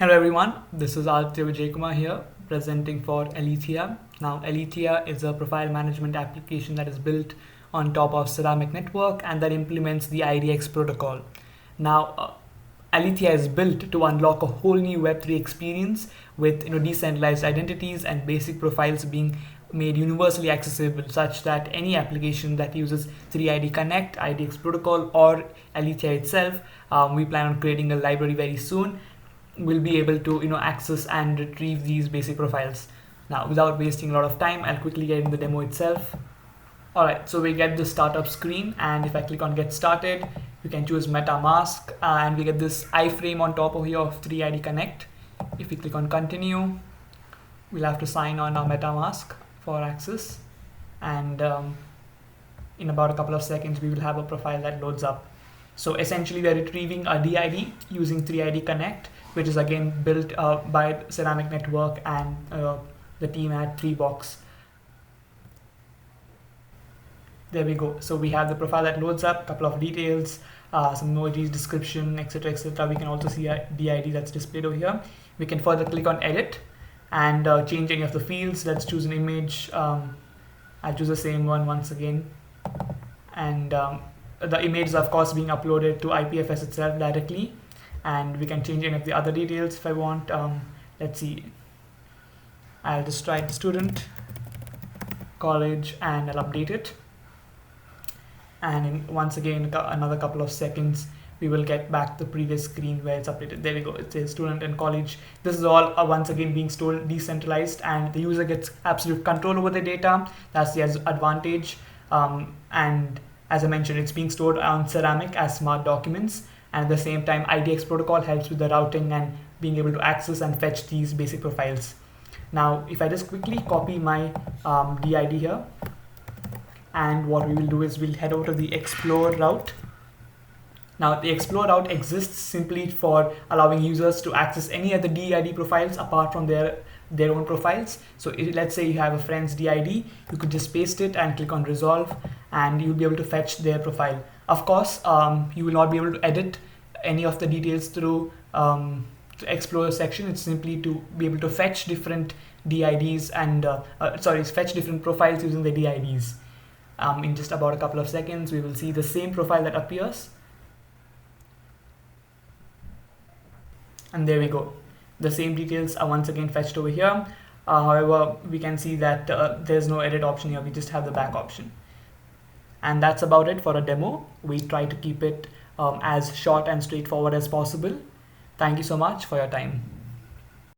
Hello everyone, this is Aditya Vijaykumar here, presenting for Alethea. Now, Alethea is a profile management application that is built on top of Ceramic Network and that implements the IDX protocol. Now, Alethea is built to unlock a whole new Web3 experience with decentralized identities and basic profiles being made universally accessible, such that any application that uses 3ID Connect, IDX protocol, or Alethea itself, we plan on creating a library very soon, will be able to access and retrieve these basic profiles. Now, without wasting a lot of time, I'll quickly get in the demo itself. Alright, so we get the startup screen, and if I click on get started, we can choose MetaMask, and we get this iframe on top of here of 3ID Connect. If we click on continue, we'll have to sign on our MetaMask for access, and in about a couple of seconds we will have a profile that loads up. So essentially we are retrieving a DID using 3ID Connect, which is again built by Ceramic Network and the team at 3Box. There we go. So we have the profile that loads up, a couple of details, some emojis, description, etc, etc. We can also see a DID that's displayed over here. We can further click on edit and change any of the fields. Let's choose an image. I'll choose the same one once again, and the image is of course being uploaded to IPFS itself directly, and we can change any of the other details if I want. Let's see, I'll just write the student, college, and I'll update it, and once again another couple of seconds we will get back the previous screen where it's updated. There we go, it says student and college. This is all once again being stored decentralized, and the user gets absolute control over the data. That's the advantage, and as I mentioned, it's being stored on Ceramic as smart documents, and at the same time IDX protocol helps with the routing and being able to access and fetch these basic profiles. Now if I just quickly copy my DID here, and what we will do is we'll head over to the explore route. Now the explore route exists simply for allowing users to access any other DID profiles apart from their own profiles. So let's say you have a friend's DID, you could just paste it and click on resolve, and you'll be able to fetch their profile. Of course, you will not be able to edit any of the details through the explore section. It's simply to be able to fetch different DIDs and fetch different profiles using the DIDs. In just about a couple of seconds, we will see the same profile that appears. And there we go. The same details are once again fetched over here. However, we can see that there's no edit option here. We just have the back option. And that's about it for a demo. We try to keep it as short and straightforward as possible. Thank you so much for your time.